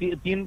3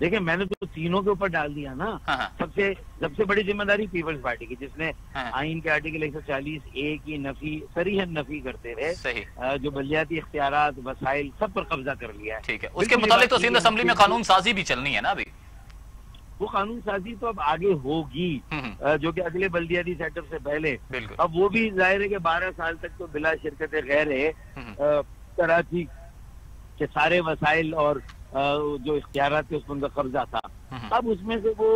دیکھیں میں نے تو تینوں کے اوپر ڈال دیا نا. سب سے بڑی ذمہ داری پیپلز پارٹی کی، جس نے آئین کے آرٹیکل 140A کی نفی صریحاً نفی کرتے رہے، جو بلدیاتی اختیارات وسائل سب پر قبضہ کر لیا ہے. ٹھیک ہے، اس کے متعلق تو سندھ اسمبلی میں قانون سازی بھی چلنی ہے نا ابھی. وہ قانون سازی تو اب آگے ہوگی، جو کہ اگلے بلدیاتی سیٹ اپ سے پہلے. اب وہ بھی ظاہر ہے کہ 12 سال تک تو بلا شرکت غیر ہے کراچی کے سارے وسائل اور جو اختیارات تھے اس پر ان کا قبضہ تھا. اب اس میں سے وہ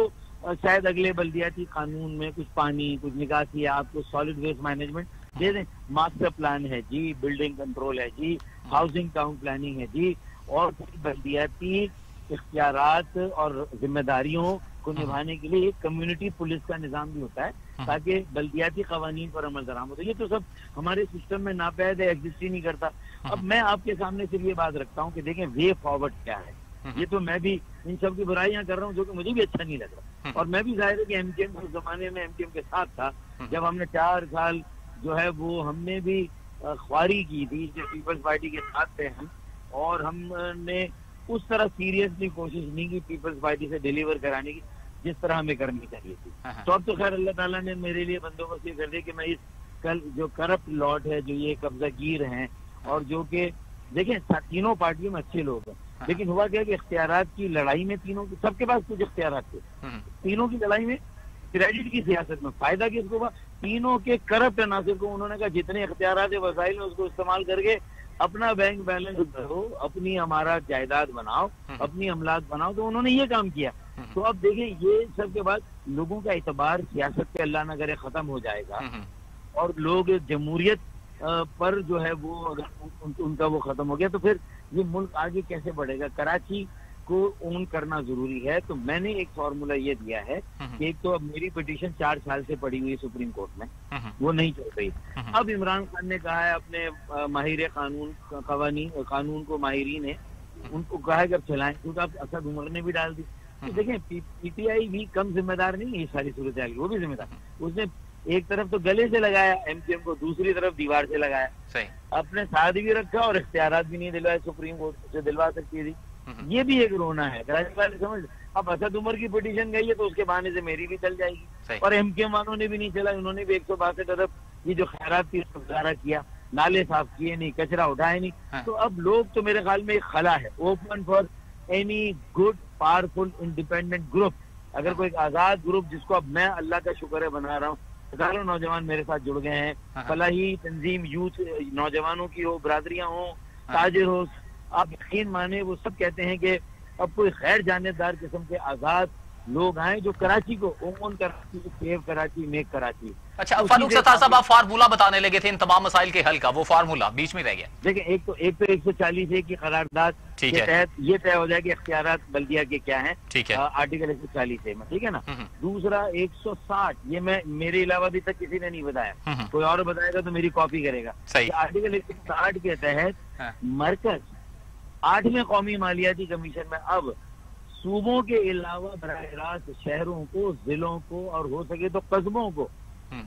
شاید اگلے بلدیاتی قانون میں کچھ پانی، کچھ نکاسی، آپ کو سالڈ ویسٹ مینجمنٹ دے دیں. ماسٹر پلان ہے جی، بلڈنگ کنٹرول ہے جی، ہاؤسنگ ٹاؤن پلاننگ ہے جی، اور بلدیاتی اختیارات اور ذمہ داریوں کو نبھانے کے لیے ایک کمیونٹی پولیس کا نظام بھی ہوتا ہے تاکہ بلدیاتی قوانین پر عمل درآمد ہو. یہ تو سب ہمارے سسٹم میں ناپید ہے، ایگزسٹ ہی نہیں کرتا. اب میں آپ کے سامنے صرف یہ بات رکھتا ہوں کہ دیکھیں وے فارورڈ کیا ہے. یہ تو میں بھی ان سب کی برائیاں کر رہا ہوں جو کہ مجھے بھی اچھا نہیں لگ رہا، اور میں بھی ظاہر ہے کہ ایم کیو ایم اس زمانے میں ایم کیو ایم کے ساتھ تھا جب ہم نے 4 سال جو ہے وہ ہم نے بھی خواری کی تھی جو پیپلز پارٹی کے ساتھ تھے ہم، اور ہم نے اس طرح سیریسلی کوشش نہیں کی پیپلز پارٹی سے ڈیلیور کرانے کی جس طرح ہمیں کرنی چاہیے تھی. تو اب تو خیر اللہ تعالیٰ نے میرے لیے بندوبست یہ کر دیا کہ میں اس کل جو کرپٹ لاٹ ہے، جو یہ قبضہ گیر ہیں، اور جو کہ دیکھیں تینوں پارٹیوں میں اچھے لوگ ہیں، لیکن ہوا کیا کہ اختیارات کی لڑائی میں تینوں کی سب کے پاس کچھ اختیارات تھے، تینوں کی لڑائی میں کریڈٹ کی سیاست میں فائدہ کس کو ہوا؟ تینوں کے کرپٹ عناصر کو. انہوں نے کہا جتنے اختیارات وسائل ہیں اس کو استعمال کر کے اپنا بینک بیلنس کرو، اپنی ہمارا جائیداد بناؤ، اپنی املاک بناؤ. تو انہوں نے یہ کام کیا. تو اب دیکھیں یہ سب کے بعد لوگوں کا اعتبار سیاست پہ اللہ نہ کرے ختم ہو جائے گا، اور لوگ جمہوریت پر جو ہے وہ اگر ان کا وہ ختم ہو گیا تو پھر یہ ملک آگے کیسے بڑھے گا؟ کراچی کو اون کرنا ضروری ہے. تو میں نے ایک فارمولا یہ دیا ہے کہ ایک تو اب میری پٹیشن 4 سال سے پڑی ہوئی سپریم کورٹ میں، وہ نہیں چل رہی. اب عمران خان نے کہا ہے اپنے ماہر قانون کو، ماہرین ہیں ان کو کہا ہے کہ اب چلائیں، کیونکہ اب اسد عمر نے بھی ڈال دی. دیکھیں پی ٹی آئی بھی کم ذمہ دار نہیں ہے اس ساری صورتحال کی، وہ بھی ذمہ دار. اس نے ایک طرف تو گلے سے لگایا ایم کیو ایم کو، دوسری طرف دیوار سے لگایا، اپنے ساتھ بھی رکھا اور اختیارات بھی نہیں دلوائے. سپریم کورٹ سے دلوا سکتی تھی. یہ بھی ایک رونا ہے کراچی والے سمجھ. اب اسد عمر کی پٹیشن گئی ہے تو اس کے بہانے سے میری بھی چل جائے گی، اور ایم کیو ایم والوں نے بھی نہیں چلا. انہوں نے بھی 162 ارب یہ جو خیرات تھی اس کو گزارا کیا، نالے صاف کیے نہیں، کچرا اٹھائے نہیں. تو اب لوگ تو میرے خیال میں ایک خلا ہے open for any good powerful independent group. اگر کوئی آزاد گروپ جس کو اب میں اللہ کا شکر ہے بنا رہا ہوں، ہزاروں نوجوان میرے ساتھ جڑ گئے ہیں، فلاحی تنظیم یوتھ نوجوانوں کی ہو، برادریاں ہوں، تاجر ہو، آپ یقین مانے وہ سب کہتے ہیں کہ اب کوئی غیر جانبدار قسم کے آزاد لوگ آئیں جو کراچی کو اون کراچی، سیو کراچی، میک کراچی. اچھا فاروق ستار صاحب، آپ فارمولا بتانے لگے تھے ان تمام مسائل کے حل کا، وہ فارمولا بیچ میں رہ گیا. دیکھیں ایک تو 140A کی قرارداد کے تحت یہ طے ہو جائے کہ اختیارات بلدیہ کے کیا ہیں، آرٹیکل 140A میں، ٹھیک ہے نا. دوسرا 160، یہ میں میرے علاوہ ابھی تک کسی نے نہیں بتایا، کوئی اور بتائے گا تو میری کاپی کرے گا. آرٹیکل 160 کے تحت مرکز 8ویں قومی مالیاتی کمیشن میں اب صوبوں کے علاوہ براہ راست شہروں کو، ضلعوں کو، اور ہو سکے تو قصبوں کو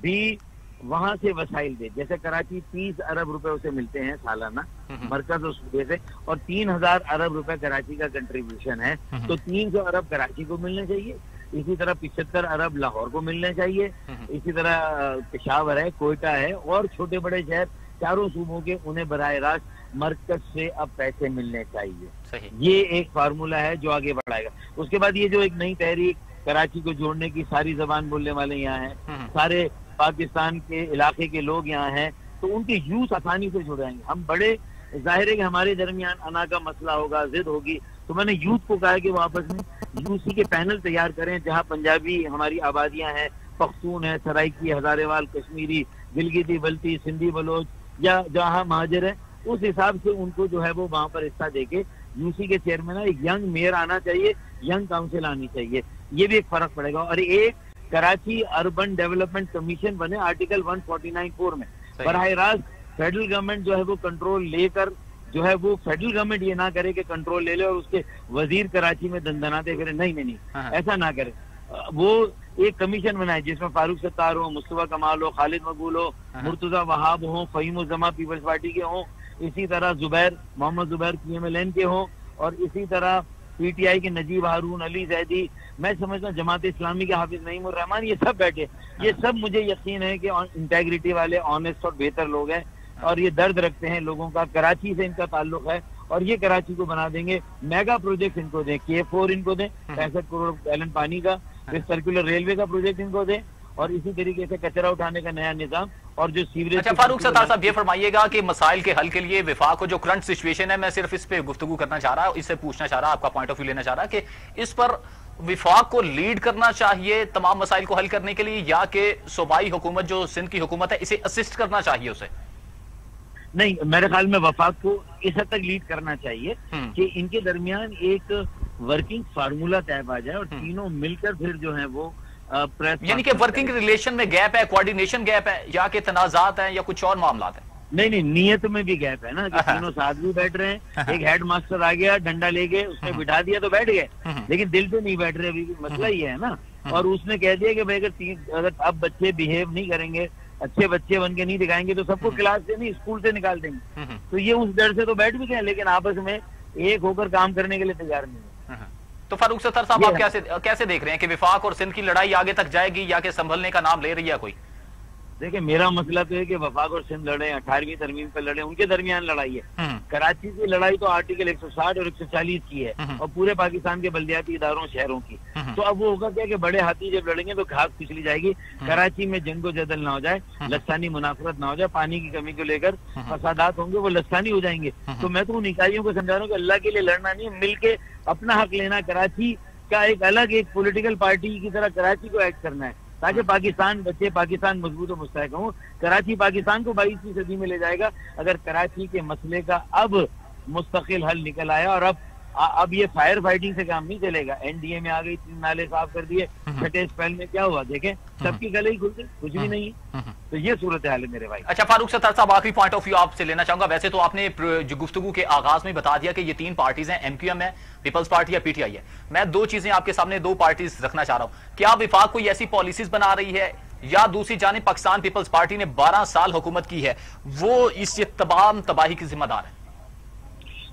بھی وہاں سے وسائل دے. جیسے کراچی 30 ارب روپے اسے ملتے ہیں سالانہ مرکز اور صوبے سے، اور 3000 ارب روپے کراچی کا کنٹریبیوشن ہے، تو 300 ارب کراچی کو ملنے چاہیے. اسی طرح 75 ارب لاہور کو ملنے چاہیے. اسی طرح پشاور ہے، کوئٹہ ہے، اور چھوٹے بڑے شہر چاروں صوبوں کے انہیں براہ راست مرکز سے اب پیسے ملنے چاہیے. یہ ایک فارمولا ہے جو آگے بڑھائے گا. اس کے بعد یہ جو ایک نئی تحریک کراچی کو جوڑنے کی، ساری زبان بولنے والے یہاں ہیں، سارے پاکستان کے علاقے کے لوگ یہاں ہیں، تو ان کے یوز آسانی سے جڑ جائیں گے. ہم بڑے ظاہر ہے کہ ہمارے درمیان انا کا مسئلہ ہوگا، ضد ہوگی، تو میں نے یوتھ کو کہا کہ وہ آپس میں یوسی کے پینل تیار کریں جہاں پنجابی ہماری آبادیاں ہیں، پختون ہے، سرائکی، ہزارے وال، کشمیری، گلگتی بلتی، سندھی بلوچ، یا جہاں مہاجر ہیں، اس حساب سے ان کو جو ہے وہ وہاں پر حصہ دے کے یوسی کے چیئرمین ایک ینگ میئر آنا چاہیے، ینگ کاؤنسل آنی چاہیے. یہ بھی ایک فرق پڑے گا. اور ایک کراچی اربن ڈیولپمنٹ کمیشن بنے آرٹیکل 149(4) میں. براہ راست فیڈرل گورنمنٹ جو ہے وہ کنٹرول لے کر جو ہے وہ فیڈرل گورنمنٹ یہ نہ کرے کہ کنٹرول لے لے اور اس کے وزیر کراچی میں دندناتے پھرے. نہیں، ایسا نہ کرے. وہ ایک کمیشن بنائے جس میں فاروق ستار ہو، مصطفیٰ کمال ہو، خالد مقبول ہو، مرتضیٰ وہاب ہوں، فہیم الزما پیپلز پارٹی کے ہوں، اسی طرح محمد زبیر PMLN کے ہوں، اور اسی طرح پی ٹی آئی کے نجیب ہارون، علی زیدی، میں سمجھتا ہوں جماعت اسلامی کے حافظ نعیم الرحمان، یہ سب بیٹھے، یہ سب مجھے یقین ہے کہ انٹیگریٹی والے، آنےسٹ اور بہتر لوگ ہیں، اور یہ درد رکھتے ہیں لوگوں کا، کراچی سے ان کا تعلق ہے، اور یہ کراچی کو بنا دیں گے۔ میگا پروجیکٹ ان کو دیں، K4 ان کو دیں 65 کروڑ گیلن پانی کا، پھر سرکولر ریلوے کا پروجیکٹ ان کو دیں، اور اسی طریقے سے کچرا اٹھانے کا نیا نظام، اور جو سیوریج۔ اچھا فاروق ستار صاحب، یہ فرمائیے گا کہ مسائل کے حل کے لیے وفاق کو جو کرنٹ سچویشن ہے، میں صرف اس پہ گفتگو کرنا چاہ رہا ہوں، اس سے پوچھنا چاہ رہا، آپ کا پوائنٹ آف ویو لینا چاہ رہا کہ اس پر وفاق کو لیڈ کرنا چاہیے تمام مسائل کو حل کرنے کے لیے، یا کہ صوبائی حکومت جو سندھ کی حکومت ہے اسے اسسٹ کرنا چاہیے اسے؟ نہیں، میرے خیال میں وفاق کو اس حد تک لیڈ کرنا چاہیے کہ ان کے درمیان ایک ورکنگ فارمولا طے پا جائے، اور تینوں مل کر پھر جو ہیں وہ یعنی کہ ورکنگ ریلیشن میں گیپ ہے، کوارڈینیشن گیپ ہے، یا کہ تنازعات ہیں یا کچھ اور معاملات ہیں؟ نہیں، نیت میں بھی گیپ ہے نا، کہ تینوں ساتھ بھی بیٹھ رہے ہیں، ایک ہیڈ ماسٹر آ گیا، ڈنڈا لے کے اس نے بٹھا دیا تو بیٹھ گئے، لیکن دل سے نہیں بیٹھ رہے، ابھی مسئلہ یہ ہے نا، اور اس نے کہہ دیا کہ بھائی اگر اب بچے بیہیو نہیں کریں گے، اچھے بچے بن کے نہیں دکھائیں گے تو سب کو کلاس سے نہیں اسکول سے نکال دیں گے، تو یہ اس ڈر سے تو بیٹھ بھی گئے، لیکن آپس میں ایک ہو کر کام کرنے کے لیے تیار نہیں ہے۔ تو فاروق ستار صاحب، آپ کیسے دیکھ رہے ہیں کہ وفاق اور سندھ کی لڑائی آگے تک جائے گی، یا کہ سنبھلنے کا نام لے رہی ہے کوئی؟ دیکھیں، میرا مسئلہ تو ہے کہ وفاق اور سندھ لڑے، 18ویں ترمیم پہ لڑے، ان کے درمیان لڑائی ہے۔ کراچی کی لڑائی تو آرٹیکل 160 اور 140 کی ہے، اور پورے پاکستان کے بلدیاتی اداروں شہروں کی، تو اب وہ ہوگا کیا کہ بڑے ہاتھی جب لڑیں گے تو گھاس پچھلی جائے گی، کراچی میں جنگ و جدل نہ ہو جائے، لسانی منافرت نہ ہو جائے، پانی کی کمی کو لے کر فسادات ہوں گے، وہ لسانی ہو جائیں گے۔ تو میں تو ان اکائیوں کو سمجھا رہا ہوں کہ اللہ کے لیے لڑنا نہیں، مل کے اپنا حق لینا، کراچی کا ایک الگ ایک پولیٹیکل پارٹی کی طرح کراچی کو ایڈ کرنا ہے، تاکہ پاکستان بچے، پاکستان مضبوط و مستحکم ہو۔ کراچی پاکستان کو 22ویں صدی میں لے جائے گا اگر کراچی کے مسئلے کا اب مستقل حل نکل آیا، اور اب یہ فائر فائٹنگ سے کام نہیں چلے گا۔ این ڈی اے میں آ گئی، 3 نالے صاف کر دیے، چھٹے اسپیل میں کیا ہوا دیکھیں، سب کی گلے ہی کھل گئی، کچھ بھی نہیں ہے، تو یہ صورتحال ہے میرے بھائی۔ اچھا فاروق ستار صاحب، آخری پوائنٹ آف ویو آپ سے لینا چاہوں گا۔ ویسے تو آپ نے جو گفتگو کے آغاز میں بتا دیا کہ یہ 3 پارٹیز ہیں، MQM ہے، پیپلز پارٹی یا PTI ہے۔ میں 2 چیزیں آپ کے سامنے، 2 پارٹیز رکھنا چاہ رہا ہوں۔ کیا وفاق کوئی ایسی پالیسیز بنا رہی ہے، یا دوسری جانب پاکستان پیپلز پارٹی نے 12 سال حکومت کی ہے، وہ اس تمام تباہی کی ذمہ دار ہے؟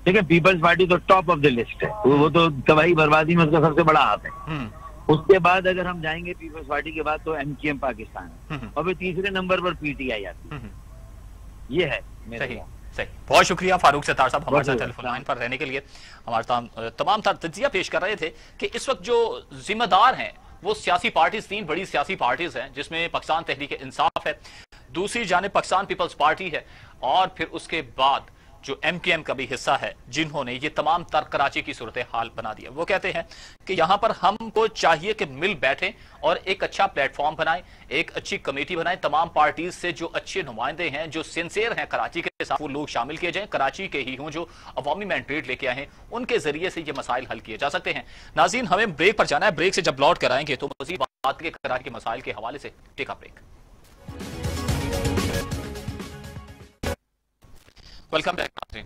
دیکھیں، پیپلز پارٹی تو ٹاپ آف دی لسٹ ہے، وہ تو تباہی بربادی میں اس کا سب سے بڑا ہاتھ ہے۔ اس کے بعد اگر ہم جائیں گے پیپلز پارٹی کے بعد تو MQM پاکستان ہے، اور پھر تیسرے نمبر پر PTI آتی ہے۔ یہ ہے صحیح۔ بہت شکریہ فاروق ستار صاحب، ہمارے ساتھ ٹیلی فون لائن پر رہنے کے لیے۔ ہمارے تمام تجزیہ پیش کر رہے تھے کہ اس وقت جو ذمہ دار ہیں وہ سیاسی پارٹیز، 3 بڑی سیاسی پارٹیز ہیں، جس میں پاکستان تحریک انصاف ہے، دوسری جانب پاکستان پیپلز پارٹی ہے، اور پھر اس کے بعد جو MQM کا بھی حصہ ہے، جنہوں نے یہ تمام تر کراچی کی صورتحال بنا دیا۔ وہ کہتے ہیں کہ یہاں پر ہم کو چاہیے کہ مل بیٹھیں اور ایک اچھا پلیٹ فارم بنائیں، ایک اچھی کمیٹی بنائیں، تمام پارٹیز سے جو اچھے نمائندے ہیں، جو سنسیئر ہیں کراچی کے ساتھ، وہ لوگ شامل کیے جائیں، کراچی کے ہی ہوں، جو عوامی مینڈیٹ لے کے آئے ہیں، ان کے ذریعے سے یہ مسائل حل کیے جا سکتے ہیں۔ ناظرین، ہمیں بریک پر جانا ہے، بریک سے جب لوٹ کر آئیں گے تو مزید بات کے کراچی کے مسائل کے حوالے سے۔ ٹیک اے بریک۔ ویلکم بیک ناظرین۔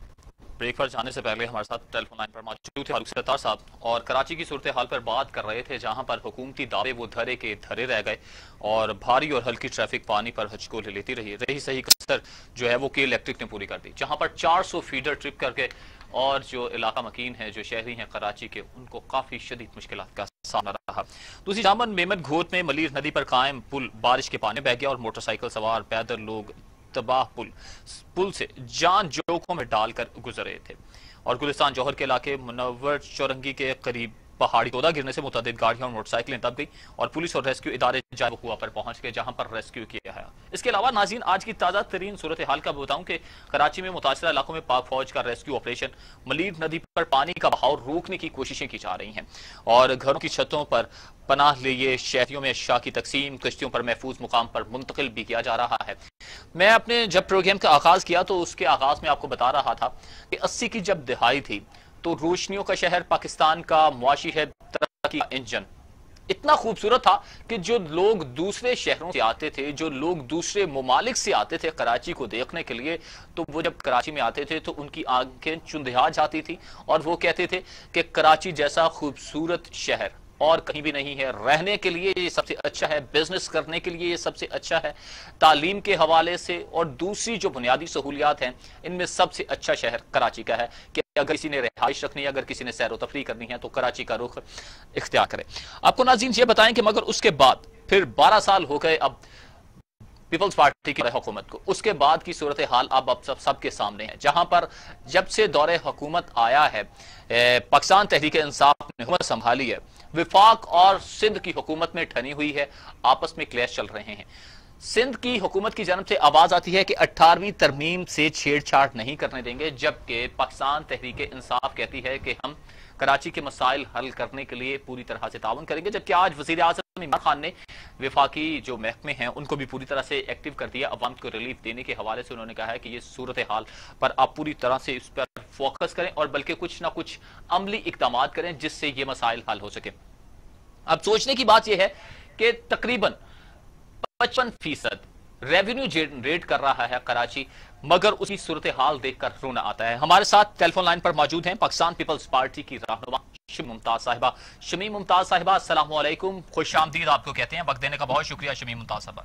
بریک پر جانے سے پہلے ہمارے ساتھ ٹیلی فون لائن پر موجود تھے فاروق ستار صاحب، اور کراچی کی صورتحال پر بات کر رہے تھے، جہاں پر حکومتی دعوے وہ دھرے کے دھرے رہ گئے، اور بھاری اور ہلکی ٹریفک پانی پر ہچکولے لیتی رہی صحیح کثر جو ہے وہ کے الیکٹرک نے پوری کر دی، جہاں پر 400 فیڈر ٹرپ کر کے، اور جو علاقہ مکین ہے، جو شہری ہیں کراچی کے، ان کو کافی شدید مشکلات کا سامنا رہا۔ دوسری جانب میمد گھوٹ میں ملیر ندی پر قائم پل بارش کے پانی بہ گیا، اور موٹر سائیکل سوار پیدل لوگ تباہ پل سے جان جوکھوں میں ڈال کر گزرے تھے۔ اور گلستان جوہر کے علاقے منور چورنگی کے قریب پہاڑی تودہ گرنے سے متعدد گاڑیاں اور موٹر سائیکلیں دب گئی، اور پولیس اور ریسکیو ادارے جائے وقوع پر پہنچ گئے، جہاں پر ریسکیو کیا ہے۔ اس کے علاوہ ناظرین، آج کی تازہ ترین صورتحال کا بتاؤں کہ کراچی میں متاثرہ علاقوں میں پاک فوج کا ریسکیو آپریشن، ملیر ندی پر پانی کا بہاؤ روکنے کی کوششیں کی جا رہی ہیں، اور گھروں کی چھتوں پر پناہ لیے شہریوں میں اشیاء کی تقسیم، کشتیوں پر محفوظ مقام پر منتقل بھی کیا جا رہا ہے۔ میں اپنے جب پروگرام کا آغاز کیا تو اس کے آغاز میں آپ کو بتا رہا تھا کہ 80 کی جب دہائی تھی تو روشنیوں کا شہر، پاکستان کا معاشی ہے، ترقی کا انجن اتنا خوبصورت تھا کہ جو لوگ دوسرے شہروں سے آتے تھے، جو لوگ دوسرے ممالک سے آتے تھے کراچی کو دیکھنے کے لیے، تو وہ جب کراچی میں آتے تھے تو ان کی آنکھیں چندھیا جاتی تھی، اور وہ کہتے تھے کہ کراچی جیسا خوبصورت شہر اور کہیں بھی نہیں ہے، رہنے کے لیے یہ سب سے اچھا ہے، بزنس کرنے کے لیے یہ سب سے اچھا ہے، تعلیم کے حوالے سے اور دوسری جو بنیادی سہولیات ہیں ان میں سب سے اچھا شہر کراچی کا ہے۔ کہ اگر کسی نے رہائش رکھنی ہے, اگر کسی نے سیر و تفریح کرنی ہے تو کراچی کا رخ اختیار کرے. آپ کو ناظرین یہ بتائیں کہ مگر اس کے بعد پھر 12 سال ہو گئے اب پیپلز پارٹی کی حکومت کو, اس کے بعد کی صورتحال اب سب کے سامنے ہے, جہاں پر جب سے دور حکومت آیا ہے پاکستان تحریک انصاف نے حکومت سنبھالی ہے, وفاق اور سندھ کی حکومت میں ٹھنی ہوئی ہے, آپس میں کلیش چل رہے ہیں. سندھ کی حکومت کی جانب سے آواز آتی ہے کہ 18ویں ترمیم سے چھیڑ چھاڑ نہیں کرنے دیں گے, جبکہ پاکستان تحریک انصاف کہتی ہے کہ ہم کراچی کے مسائل حل کرنے کے لیے پوری طرح سے تعاون کریں گے. جبکہ آج وزیر اعظم عمران خان نے وفاقی جو محکمے ہیں ان کو بھی پوری طرح سے ایکٹیو کر دیا. عوام کو ریلیف دینے کے حوالے سے انہوں نے کہا ہے کہ یہ صورتحال پر آپ پوری طرح سے اس پر فوکس کریں اور بلکہ کچھ نہ کچھ عملی اقدامات کریں جس سے یہ مسائل حل ہو سکے. اب سوچنے کی بات یہ ہے کہ تقریباً 55% ریونیو جنریٹ کر رہا ہے کراچی, مگر اسی صورتحال دیکھ کر رونا آتا ہے. ہمارے ساتھ ٹیلی فون لائن پر موجود ہیں پاکستان پیپلز پارٹی کی رہنما شمیم ممتاز صاحبہ. شمیم ممتاز صاحبہ السلام علیکم, خوش آمدید آپ کو کہتے ہیں, وقت دینے کا بہت شکریہ شمیم ممتاز صاحبہ.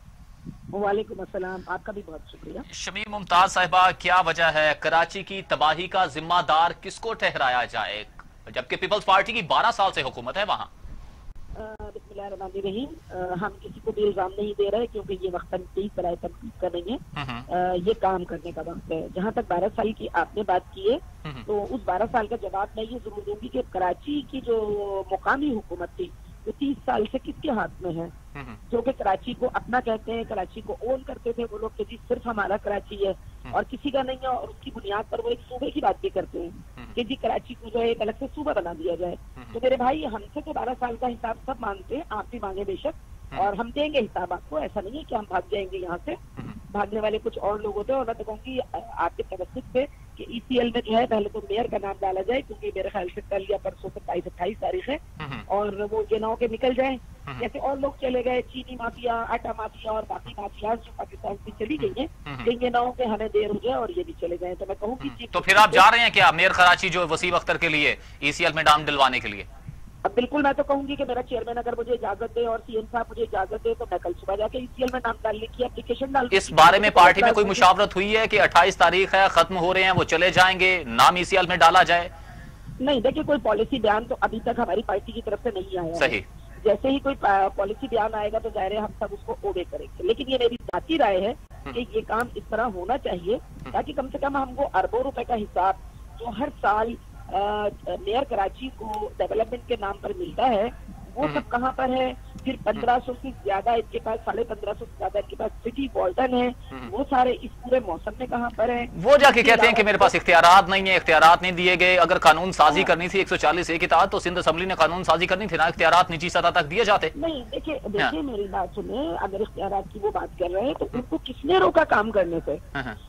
وعلیکم السلام, آپ کا بھی بہت شکریہ. شمیم ممتاز صاحبہ, کیا وجہ ہے کراچی کی تباہی کا ذمہ دار کس کو ٹھہرایا جائے جبکہ پیپلز پارٹی کی 12 سال سے حکومت ہے وہاں؟ بسم اللہ الرحمن الرحیم. ہم کسی کو بھی الزام نہیں دے رہے کیونکہ یہ وقت کئی طرح تنقید کر رہی ہیں, یہ کام کرنے کا وقت ہے. جہاں تک 12 سال کی آپ نے بات کی ہے تو اس 12 سال کا جواب میں یہ ضرور دوں گی کہ کراچی کی جو مقامی حکومت تھی وہ 30 سال سے کس کے ہاتھ میں ہے, جو کہ کراچی کو اپنا کہتے ہیں, کراچی کو اون کرتے تھے وہ لوگ کہ جی صرف ہمارا کراچی ہے اور کسی کا نہیں ہے, اور اس کی بنیاد پر وہ ایک صوبے کی بات بھی کرتے ہیں کہ جی کراچی کو جو ہے ایک الگ سے صوبہ بنا دیا جائے. تو میرے بھائی ہم سے تو 12 سال کا حساب سب مانگتے ہیں, آپ بھی مانگے بے شک, اور ہم دیں گے حساب آپ کو. ایسا نہیں ہے کہ ہم بھاگ جائیں گے یہاں سے, بھاگنے والے کچھ اور لوگ ہوتے ہیں. اور میں تو کہوں گی آپ کے توسط پہ کہ ای سی ایل میں جو ہے پہلے تو میئر کا نام ڈالا جائے, کیونکہ میرے خیال سے کل یا پرسوں 27-28 تاریخ ہے, اور وہ جناؤ کے نکل جائیں جیسے اور لوگ چلے گئے, چینی مافیا, آٹا مافیا اور باقی مافیاز جو پاکستان سے چلی گئی ہیں, کہ یہ نہ ہو کہ ہمیں دیر ہو جائے اور یہ بھی چلے گئے. تو میں کہوں گی تو پھر آپ جا رہے ہیں کیا میئر کراچی جو وسیم اختر کے لیے ای سی ایل میں نام ڈلوانے کے لیے؟ اب بالکل, میں تو کہوں گی کہ میرا چیئرمین اگر مجھے اجازت دے اور سی ایم صاحب مجھے اجازت دے تو میں کل صبح جا کے ای سی ایل میں نام ڈالنے کی اپلیکیشن ڈال. اس بارے میں پارٹی میں کوئی مشاورت ہوئی ہے کہ 28 تاریخ ہے, ختم ہو رہے ہیں, وہ چلے جائیں گے, نام ای سی ایل میں ڈالا جائے؟ نہیں, دیکھیے کوئی پالیسی بیان تو ابھی تک ہماری پارٹی کی طرف سے نہیں آیا. صحیح, جیسے ہی کوئی پالیسی بیان آئے گا تو ظاہر ہے ہم سب اس کو اوبے کریں گے. لیکن یہ میری ذاتی رائے ہے کہ یہ کام اس طرح ہونا چاہیے تاکہ کم سے کم ہم کو اربوں روپے کا حساب جو ہر سال میئر کراچی کو ڈیولپمنٹ کے نام پر ملتا ہے وہ سب کہاں پر ہے. پھر 1500 سے زیادہ ان کے پاس, 1550 سے زیادہ ان کے پاس سٹی والٹن ہے, وہ سارے اس پورے موسم میں کہاں پر ہیں. وہ جا کے کہتے ہیں کہ میرے پاس اختیارات نہیں ہیں, اختیارات نہیں دیے گئے. اگر قانون سازی کرنی تھی 140A کے تحت تو سندھ اسمبلی نے قانون سازی کرنی تھی نا, اختیارات نجی سطح تک دیے جاتے. نہیں دیکھیے میری بات سنیں, اگر اختیارات کی وہ بات کر رہے ہیں تو ان کو کس نے روکا کام کرنے سے؟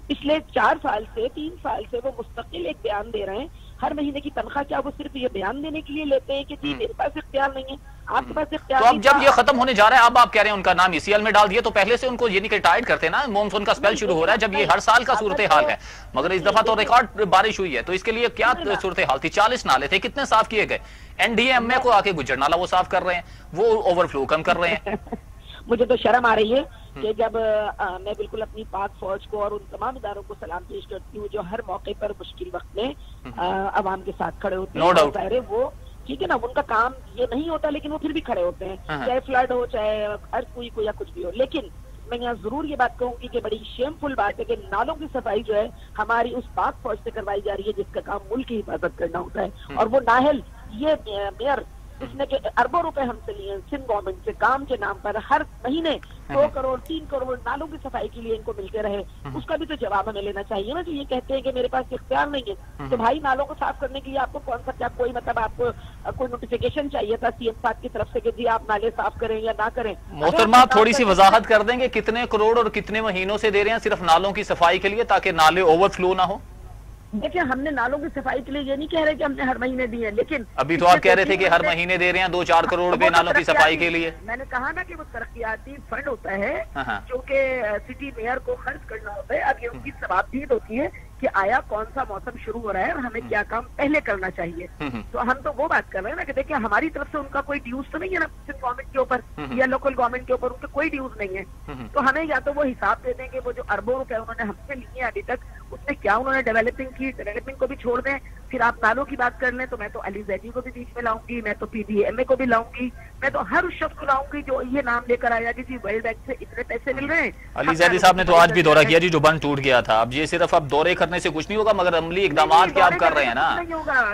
پچھلے 4 سال سے 3 سال سے وہ مستقل ایک بیان دے رہے ہیں. ہر مہینے کی تنخواہ کیا وہ صرف یہ بیان دینے کے لیے لیتے ہیں کہ جی میرے پاس اختیار نہیں ہے, آپ کے پاس اختیار؟ تو اب جب یہ ختم ہونے جا رہا ہے, اب آپ کہہ رہے ہیں ان کا نام ای سی ایل میں ڈال دیے, تو پہلے سے ان کو یہ نہیں کہ ٹائٹ کرتے نا, مونسون کا سپیل شروع ہو رہا ہے جب یہ ہر سال کا صورتحال ہے, مگر اس دفعہ تو ریکارڈ بارش ہوئی ہے. تو اس کے لیے کیا صورتحال تھی؟ 40 نالے تھے, کتنے صاف کیے گئے؟ این ڈی ایم اے کو آ کے گجر نالا وہ صاف کر رہے ہیں, وہ اوور فلو کم کر رہے ہیں. مجھے تو شرم آ رہی ہے کہ جب میں بالکل اپنی پاک فوج کو اور ان تمام اداروں کو سلام پیش کرتی ہوں جو ہر موقع پر مشکل وقت میں عوام کے ساتھ کھڑے ہوتے ہیں. ظاہر وہ ٹھیک ہے نا, ان کا کام یہ نہیں ہوتا لیکن وہ پھر بھی کھڑے ہوتے ہیں, چاہے فلڈ ہو, چاہے ارتھ کوئی یا کچھ بھی ہو. لیکن میں یہاں ضرور یہ بات کہوں گی کہ بڑی شیم فل بات ہے کہ نالوں کی صفائی جو ہے ہماری اس پاک فوج سے کروائی جا رہی ہے جس کا کام ملک کی حفاظت کرنا ہوتا ہے. اور وہ نااہل یہ میئر اس نے کہ اربوں روپے ہم سے لیے سندھ گورنمنٹ سے کام کے نام پر, ہر مہینے 2 کروڑ 3 کروڑ نالوں کی صفائی کے لیے ان کو ملتے رہے, اس کا بھی تو جواب ہمیں لینا چاہیے نا. جو یہ کہتے ہیں کہ میرے پاس اختیار نہیں ہے, تو بھائی نالوں کو صاف کرنے کے لیے آپ کو کون سا کیا کوئی مطلب آپ کو کوئی نوٹیفیکیشن چاہیے تھا سی ایم صاحب کی طرف سے کہ جی آپ نالے صاف کریں یا نہ کریں؟ محترمہ تھوڑی سی وضاحت کر دیں گے کتنے کروڑ اور کتنے مہینوں سے دے رہے ہیں صرف نالوں کی صفائی کے لیے تاکہ نالے اوور فلو نہ ہو؟ دیکھیں ہم نے نالوں کی صفائی کے لیے یہ نہیں کہہ رہے کہ ہم نے ہر مہینے دیے, لیکن ابھی تو آپ کہہ رہے تھے کہ ہر مہینے دے رہے ہیں 2-4 کروڑ روپے نالوں کی صفائی کے لیے. میں نے کہا نا کہ وہ ترقیاتی فنڈ ہوتا ہے جو کہ سٹی میئر کو خرچ کرنا ہوتا ہے. اب یہ ان کی ثوابدید ہوتی ہے کہ آیا کون سا موسم شروع ہو رہا ہے اور ہمیں کیا کام پہلے کرنا چاہیے. تو ہم تو وہ بات کر رہے ہیں نا کہ دیکھیں ہماری طرف سے ان کا کوئی ڈیوز تو نہیں ہے نا سندھ گورنمنٹ کے اوپر یا لوکل گورنمنٹ کے اوپر, ان کے کوئی ڈیوز نہیں ہے. تو ہمیں یا تو وہ حساب دے دیں کہ وہ جو اربوں روپے انہوں نے ہم سے لیے ابھی تک اس اس میں کیا انہوں نے ڈیولپنگ کی، ڈیولپنگ کو بھی چھوڑ دیں. پھر آپ نالوں کی بات کر لیں تو میں تو علی زیدی کو بھی بیچ میں لاؤں گی، میں تو PDMA کو بھی لاؤں گی، میں تو ہر اس شخص کو لاؤں گی جو یہ نام لے کر آیا کہ جی ورلڈ بینک سے اتنے پیسے مل رہے ہیں. علی زیدی صاحب نے تو آج بھی دورہ کیا جی، جو بند ٹوٹ گیا تھا. اب یہ صرف اب دورے کرنے سے کچھ نہیں ہوگا، مگر عملی اقدامات کیا آپ کر رہے ہیں نا.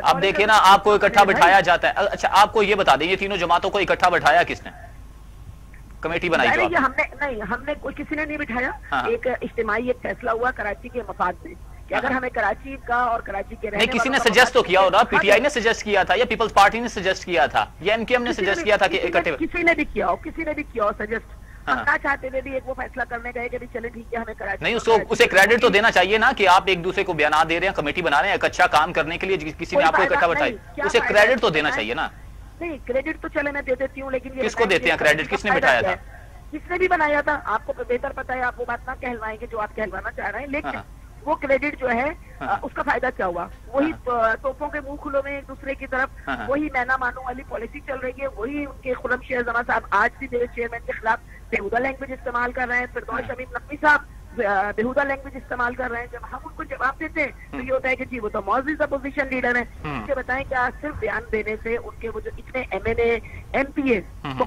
اب دیکھیں نا، آپ کو اکٹھا بٹھایا جاتا ہے. اچھا آپ کو یہ بتا دیں، یہ تینوں جماعتوں کو اکٹھا بٹھایا کس نے؟ کمیٹی بنائی جو ہم نے کوئی کسی نے نہیں بٹھایا. ایک اجتماعی ایک فیصلہ ہوا کراچی کے مفاد میں کہ اگر ہمیں کراچی کا اور کراچی کے نہیں، کسی نے سجیسٹ تو کیا ہوگا. PTI نے سجیسٹ کیا تھا یا پیپلز پارٹی نے سجیسٹ کیا تھا یا MKM نے سجیسٹ کیا تھا کہ اکٹھے؟ کسی نے بھی کیا ہو سجیسٹ. ہم نہ چاہتے ہوئے بھی ایک وہ فیصلہ کرنے گئے کہ چلے ٹھیک ہے ہمیں کراچی. نہیں، اسے کریڈٹ تو دینا چاہیے نا کہ آپ ایک دوسرے کو بیانات دے رہے ہیں، کمیٹی بنا رہے ہیں ایک اچھا کام کرنے کے لیے. کسی نے آپ کو اکٹھا بٹھائی، اسے کریڈٹ تو دینا چاہیے نا. نہیں، کریڈٹ تو چلے میں دے دیتی ہوں، لیکن کس کو دیتے ہیں کریڈٹ؟ کس نے بٹھایا تھا؟ جس نے بھی بنایا تھا. آپ کو بہتر پتا ہے، آپ وہ بات نہ کہلوائیں گے جو آپ کہلوانا چاہ رہے ہیں، لیکن وہ کریڈٹ جو ہے اس کا فائدہ کیا ہوا؟ وہی توپوں کے منہ کھلوں میں ایک دوسرے کی طرف وہی مینا مانو والی پالیسی چل رہی ہے. وہی ان کے خرم شیر زمان صاحب آج بھی میرے چیئرمین کے خلاف بےہودہ لینگویج استعمال کر رہے ہیں. فردوس شمیم نقوی صاحب بےہودہ لینگویج استعمال کر رہے ہیں. جب ہم ان کو جواب دیتے ہیں تو یہ ہوتا ہے کہ جی وہ تو معزز اپوزیشن لیڈر ہیں. مجھے بتائیں کیا صرف بیان دینے سے ان کے وہ جو اتنے MNA MPA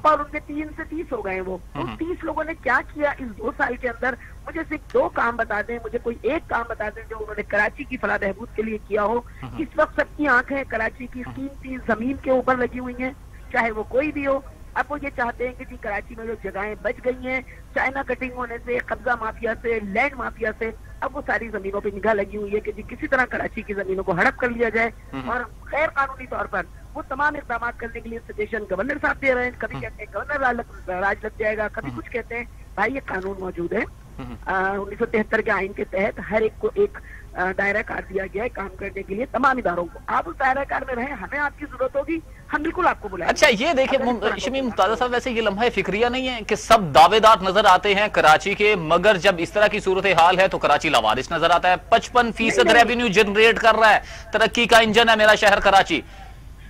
اور ان کے 3 سے 30 ہو گئے ہیں، وہ 30 لوگوں نے کیا کیا اس 2 سال کے اندر؟ مجھے صرف 2 کام بتا دیں، مجھے کوئی ایک کام بتا دیں جو انہوں نے کراچی کی فلاح بہبود کے لیے کیا ہو. اس وقت سب کی آنکھیں کراچی کی قیمتی زمین کے اوپر لگی ہوئی ہیں، چاہے وہ کوئی بھی ہو. اب وہ یہ چاہتے ہیں کہ جی کراچی میں جو جگہیں بچ گئی ہیں چائنا کٹنگ ہونے سے، قبضہ مافیا سے، لینڈ مافیا سے، اب وہ ساری زمینوں پہ نگاہ لگی ہوئی ہے کہ جی کسی طرح کراچی کی زمینوں کو ہڑپ کر لیا جائے اور غیر قانونی طور پر وہ تمام اقدامات کرنے کے لیے سجیشن گورنر صاحب دے رہے ہیں. کبھی کہتے ہیں گورنر راج لگ جائے گا، کبھی کچھ کہتے ہیں. بھائی یہ قانون موجود ہے. 1973 کے آئین کے تحت ہر ایک کو ایک دائرہ کار دیا گیا ہے کام کرنے کے لیے، تمام اداروں کو. آپ اس دائرہ کار میں رہیں، ہمیں آپ کی ضرورت ہوگی ہم بالکل آپ کو بلائیں. اچھا یہ دیکھیں شمیم ممتاز صاحب، ویسے یہ لمحہ فکریہ نہیں ہے کہ سب دعوے دار نظر آتے ہیں کراچی کے، مگر جب اس طرح کی صورتحال ہے تو کراچی لاوارث نظر آتا ہے. 55% ریونیو جنریٹ کر رہا ہے، ترقی کا انجن ہے میرا شہر کراچی.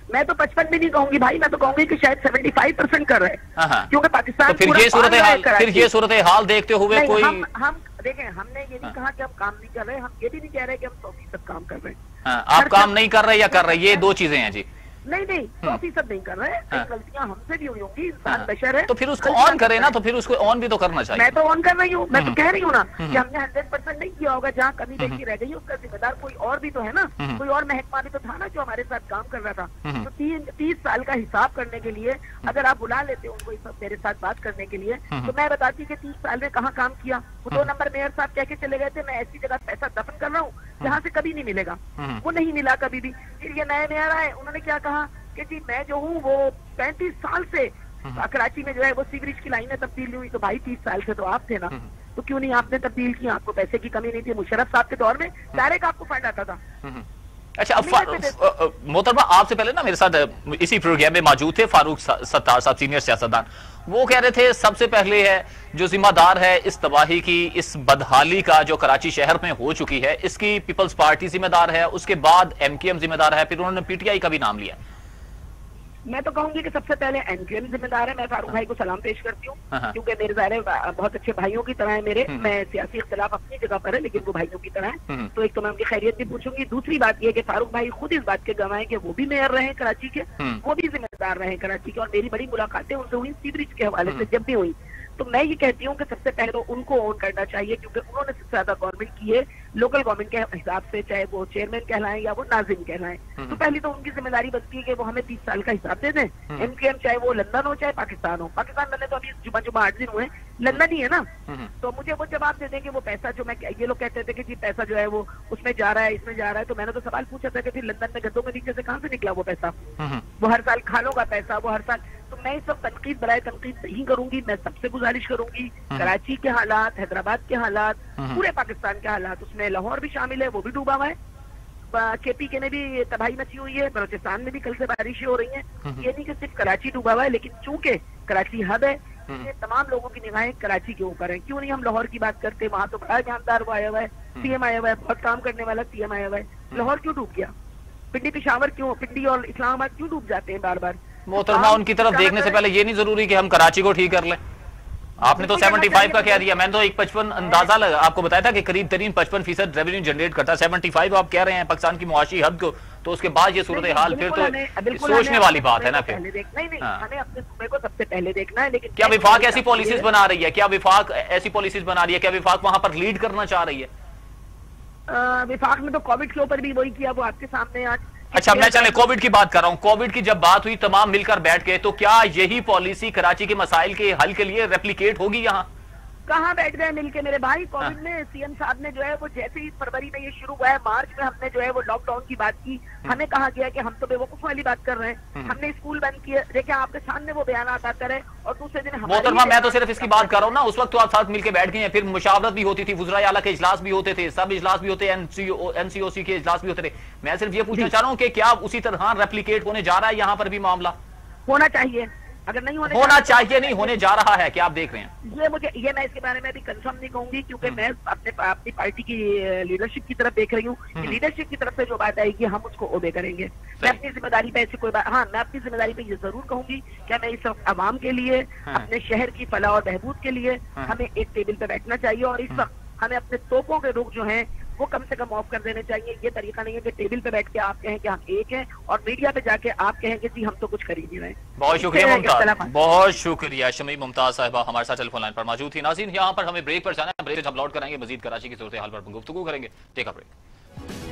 میں تو 55 بھی نہیں کہوں گی بھائی، میں تو کہوں گی کہ شاید 75% کر رہے ہیں، کیونکہ پاکستان تو پھر یہ صورتحال دیکھتے ہوئے کوئی ہم دیکھیں، ہم نے یہ نہیں کہا کہ ہم کام نہیں کر رہے، ہم یہ بھی نہیں کہہ رہے کہ ہم 100% کام کر رہے ہیں. آپ کام نہیں کر رہے یا کر رہے، یہ 2 چیزیں ہیں جی. نہیں 100% نہیں کر رہے ہیں، غلطیاں ہم سے بھی ہوئی ہوں گی، انسان بشر ہے. تو پھر اس کو آن کرے نا، تو پھر اس کو آن بھی تو کرنا چاہیے. میں تو آن کر رہی ہوں، میں تو کہہ رہی ہوں نا کہ ہم نے 100% نہیں کیا ہوگا. جہاں کمی بیشی رہ گئی اس کا ذمہ دار کوئی اور بھی تو ہے نا، کوئی اور محکمہ بھی تو تھا نا جو ہمارے ساتھ کام کر رہا تھا. تو 30 سال کا حساب کرنے کے لیے اگر آپ بلا لیتے ان کو میرے ساتھ بات کرنے کے لیے، تو میں بتاتی کہ 30 سال میں کہاں کام کیا. وہ 2 نمبر میئر صاحب کہہ کے چلے گئے تھے میں ایسی جگہ پیسہ دفن کر رہا ہوں جہاں سے کبھی نہیں ملے گا. وہ نہیں ملا کبھی بھی. پھر یہ نئے میئر آئے، انہوں نے کیا کہا کہ جی میں جو ہوں وہ 35 سال سے کراچی میں جو ہے وہ سیوریج کی لائنیں تبدیل ہوئی. تو بھائی 30 سال سے تو آپ تھے نا، تو کیوں نہیں آپ نے تبدیل کی؟ آپ کو پیسے کی کمی نہیں تھی. مشرف صاحب کے دور میں ڈائریکٹ آپ کو فنڈ آتا تھا. اچھا محترمہ، آپ سے پہلے نا میرے ساتھ اسی پروگرام میں موجود تھے فاروق ستار صاحب، سینئر سیاستدان. وہ کہہ رہے تھے سب سے پہلے ہے جو ذمہ دار ہے اس تباہی کی، اس بدحالی کا جو کراچی شہر میں ہو چکی ہے، اس کی پیپلز پارٹی ذمہ دار ہے، اس کے بعد MKM ذمہ دار ہے، پھر انہوں نے PTI کا بھی نام لیا. میں تو کہوں گی کہ سب سے پہلے MKM ذمہ دار ہے. میں فاروق بھائی کو سلام پیش کرتی ہوں کیونکہ میرے ظاہر بہت اچھے بھائیوں کی طرح ہے میرے. میں سیاسی اختلاف اپنی جگہ پر ہے لیکن وہ بھائیوں کی طرح ہے. تو ایک تو میں ان کی خیریت بھی پوچھوں گی. دوسری بات یہ کہ فاروق بھائی خود اس بات کے گواہ ہیں کہ وہ بھی میئر رہے کراچی کے، وہ بھی ذمہ دار رہے کراچی کے، اور میری بڑی ملاقاتیں ان سے ہوئی سیوریج کے حوالے سے جب بھی ہوئی. تو میں یہ کہتی ہوں کہ سب سے پہلے تو ان کو آن کرنا چاہیے کیونکہ انہوں نے سب سے زیادہ گورنمنٹ کی ہے لوکل گورنمنٹ کے حساب سے، چاہے وہ چیئرمین کہلائیں یا وہ ناظم کہلائیں. تو پہلی تو ان کی ذمہ داری بنتی ہے کہ وہ ہمیں 30 سال کا حساب دے دیں. MKM چاہے وہ لندن ہو چاہے پاکستان ہو، پاکستان میں تو ابھی جمعہ 8 دن ہوئے، لندن ہی ہے نا. تو مجھے وہ جواب دے دیں کہ وہ پیسہ جو میں، یہ لوگ کہتے تھے کہ جی پیسہ جو ہے وہ اس میں جا رہا ہے، اس میں جا رہا ہے. تو میں نے تو سوال پوچھا تھا کہ پھر لندن میں گدوں میں نیچے سے کہاں سے نکلا وہ پیسہ؟ وہ ہر سال کھانوں کا پیسہ، وہ ہر سال. تو میں اس وقت تنقید برائے تنقید نہیں کروں گی. میں سب سے گزارش کروں گی کراچی کے حالات، حیدرآباد کے حالات، پورے پاکستان کے حالات، اس میں لاہور بھی شامل ہے، وہ بھی ڈوبا ہوا ہے. KP کے نے بھی تباہی مچی ہوئی ہے، بلوچستان میں بھی کل سے بارشیں ہو رہی ہیں. یہ نہیں کہ صرف کراچی ڈوبا ہوا ہے، لیکن چونکہ کراچی ہب ہے تمام لوگوں کی نگاہیں کراچی کے اوپر ہیں. کیوں نہیں ہم لاہور کی بات کرتے؟ وہاں تو بڑا جاندار وہ آیا ہوا ہے، CM آیا ہوا ہے، بہت کام کرنے والا CM آیا ہوا ہے. لاہور کیوں ڈوب گیا؟ پنڈی پشاور کیوں، پنڈی اور اسلام آباد کیوں ڈوب جاتے ہیں بار بار؟ محترمہ ان کی طرف دیکھنے سے پہلے یہ نہیں ضروری کہ ہم کراچی کو ٹھیک کر لیں. آپ نے تو 75 کا کہہ دیا، میں نے تو ایک 55 اندازہ لگا آپ کو بتایا تھا کہ قریب ترین 55% ریونیو جنریٹ کرتا ہے. 75 آپ کہہ رہے ہیں پاکستان کی معاشی حد کو، تو اس کے بعد یہ صورتحال پھر تو سوچنے والی بات ہے نا. پھر نہیں ہمیں اپنے صوبے کو سب سے پہلے دیکھنا ہے. لیکن کیا وفاق ایسی پالیسیز بنا رہی ہے؟ کیا وفاق ایسی پالیسیز بنا رہی ہے؟ کیا وفاق وہاں پر لیڈ کرنا چاہ رہی ہے؟ وفاق نے تو کووڈ کے اوپر بھی وہی کیا، وہ آپ کے سامنے آج. اچھا میں چلے کووڈ کی بات کر رہا ہوں. کووڈ کی جب بات ہوئی تمام مل کر بیٹھ کے، تو کیا یہی پالیسی کراچی کے مسائل کے حل کے لیے ریپلیکیٹ ہوگی یہاں؟ کہاں بیٹھ گئے مل کے میرے بھائی. کووڈ میں سی ایم صاحب نے جو ہے وہ جیسے ہی فروری میں یہ شروع ہوا ہے، مارچ میں ہم نے جو ہے وہ لاک ڈاؤن کی بات کی. ہمیں کہا گیا کہ ہم تو بے وقوف والی بات کر رہے ہیں، ہم نے اسکول بند کیے. دیکھیں آپ کے سامنے وہ بیانات آتا رہے اور دوسرے دن محترمہ میں تو صرف اس کی بات کر رہا ہوں نا. اس وقت تو آپ ساتھ مل کے بیٹھ گئے ہیں، پھر مشاورت بھی ہوتی تھی، وزرائے اعلیٰ کے اجلاس بھی ہوتے تھے، سب اجلاس بھی ہوتے، این سی او سی کے اجلاس بھی ہوتے تھے. میں صرف یہ پوچھنا چاہ رہا ہوں کہ کیا اسی طرح ریپلیکیٹ ہونے جا رہا ہے یہاں پر بھی معاملہ؟ ہونا چاہیے. اگر نہیں ہونا چاہیے نہیں ہونے جا رہا ہے. کیا آپ دیکھ رہے ہیں؟ یہ میں اس کے بارے میں ابھی کنفرم نہیں کہوں گی، کیونکہ میں اپنی پارٹی کی لیڈرشپ کی طرف دیکھ رہی ہوں کہ لیڈرشپ کی طرف سے جو بات آئے گی ہم اس کو اوبے کریں گے. میں اپنی ذمہ داری پہ ایسی کوئی بات، ہاں میں اپنی ذمہ داری پہ یہ ضرور کہوں گی کہ میں اس وقت عوام کے لیے، اپنے شہر کی فلاح اور بہبود کے لیے ہمیں ایک ٹیبل پہ بیٹھنا چاہیے. اور اس وقت ہمیں اپنے توپوں کے رخ جو ہیں وہ کم سے کم آف کر دینے چاہیے. یہ طریقہ نہیں ہے کہ ٹیبل پہ بیٹھ کے آپ کہیں کہ ہم ایک ہیں اور میڈیا پہ جا کے آپ کہیں کہ جی ہم تو کچھ خرید نہیں رہے. بہت شکریہ ممتاز، بہت شکریہ. شمیم ممتاز صاحبہ ہمارے ساتھ ٹیلی فون لائن پر موجود تھی. ناظرین یہاں پر ہمیں بریک پر جانا ہے، بریک سے ہم لوٹ کریں گے، مزید کراچی کی صورتحال پر گفتگو کریں گے. ٹیک a break.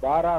12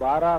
12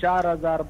4000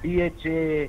DHA,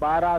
12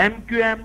MQM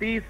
30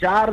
4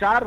4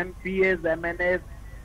MPAs, MNAs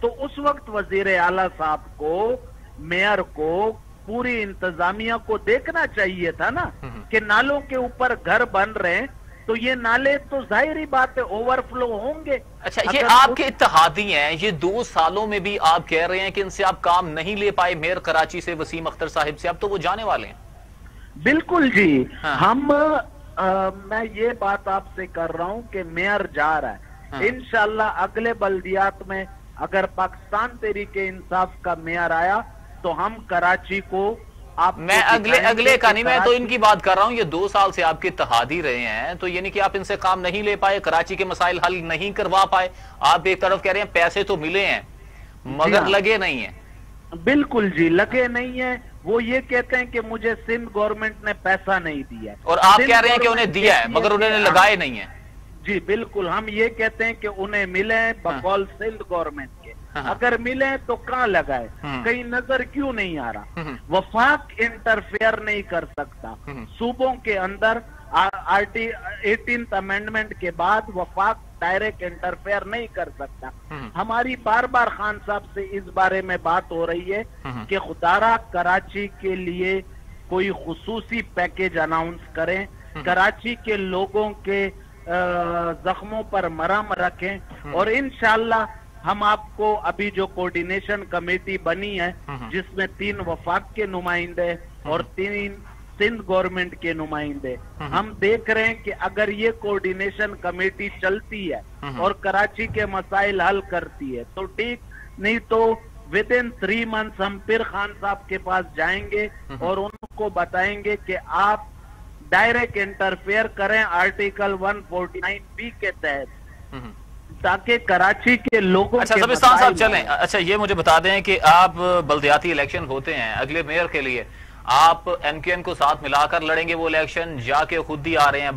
تو اس وقت وزیر اعلیٰ صاحب کو، میئر کو، پوری انتظامیہ کو دیکھنا چاہیے تھا نا کہ نالوں کے اوپر گھر بن رہے ہیں تو یہ نالے تو ظاہری بات ہے اوور فلو ہوں گے۔ اچھا، یہ آپ کے اتحادی ہیں، یہ 2 سالوں میں بھی آپ کہہ رہے ہیں کہ ان سے آپ کام نہیں لے پائے، میئر کراچی سے وسیم اختر صاحب سے، اب تو وہ جانے والے ہیں۔ بالکل جی، میں یہ بات آپ سے کر رہا ہوں کہ میئر جا رہا ہے، انشاءاللہ اگلے بلدیات میں اگر پاکستان تحریک انصاف کا میئر آیا تو ہم کراچی کو میں اگلے کا نہیں، میں تو ان کی بات کر رہا ہوں، یہ 2 سال سے آپ کے اتحادی رہے ہیں، تو یعنی کہ آپ ان سے کام نہیں لے پائے، کراچی کے مسائل حل نہیں کروا پائے۔ آپ ایک طرف کہہ رہے ہیں پیسے تو ملے ہیں مگر لگے نہیں ہیں۔ بالکل جی، لگے نہیں ہیں۔ وہ یہ کہتے ہیں کہ مجھے سندھ گورنمنٹ نے پیسہ نہیں دیا، اور آپ کہہ رہے ہیں کہ انہیں دیا ہے مگر انہوں نے لگائے نہیں ہیں۔ جی بالکل، ہم یہ کہتے ہیں کہ انہیں ملے ہیں بقول سندھ گورنمنٹ کے، اگر ملے تو کہاں لگائے، کہیں نظر کیوں نہیں آ رہا؟ وفاق انٹرفیئر نہیں کر سکتا صوبوں کے اندر۔ 18th امینڈمنٹ کے بعد وفاق ڈائریکٹ انٹرفیئر نہیں کر سکتا۔ ہماری بار بار خان صاحب سے اس بارے میں بات ہو رہی ہے کہ خدارہ کراچی کے لیے کوئی خصوصی پیکیج اناؤنس کریں، کراچی کے لوگوں کے زخموں پر مرہم رکھیں، اور انشاءاللہ ہم آپ کو ابھی جو کوارڈینیشن کمیٹی بنی ہے جس میں 3 وفاق کے نمائندے اور 3 سندھ گورنمنٹ کے نمائندے، ہم دیکھ رہے ہیں کہ اگر یہ کوارڈینیشن کمیٹی چلتی ہے اور کراچی کے مسائل حل کرتی ہے تو ٹھیک، نہیں تو within 3 months ہم پھر خان صاحب کے پاس جائیں گے اور ان کو بتائیں گے کہ آپ ڈائریکٹ انٹرفیئر کریں آرٹیکل 149B کے تحت، تاکہ کراچی کے لوگوں اچھا زبستان صاحب چلیں، اچھا یہ مجھے بتا دیں کہ آپ بلدیاتی الیکشن ہوتے ہیں اگلے میئر کے لیے، آپ MQM کو ساتھ ملا کر لڑیں گے وہ الیکشن یا کہ خود ہی آ رہے ہیں؟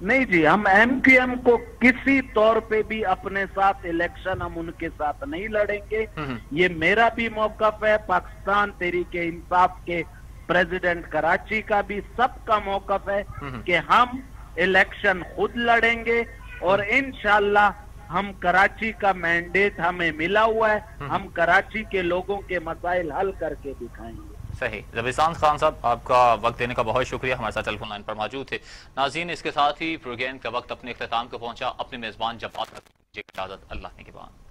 نہیں جی، ہم MQM کو کسی طور پہ بھی اپنے ساتھ الیکشن ہم ان کے ساتھ نہیں لڑیں گے۔ یہ میرا بھی موقف ہے، پاکستان تحریک انصاف کے پریزیڈنٹ کراچی کا بھی، سب کا موقف ہے کہ ہم الیکشن خود لڑیں گے، اور انشاءاللہ ہم کراچی کا مینڈیٹ ہمیں ملا ہوا ہے، ہم کراچی کے لوگوں کے مسائل حل کر کے دکھائیں گے۔ صحیح، زبستان خان صاحب آپ کا وقت دینے کا بہت شکریہ، ہمارے ساتھ ٹیلی فون لائن پر موجود تھے۔ ناظرین، اس کے ساتھ ہی پروگرام کا وقت اپنے اختتام کو پہنچا، اپنے میزبان جب بات کرتے ہیں اجازت، اللہ نے کے بعد۔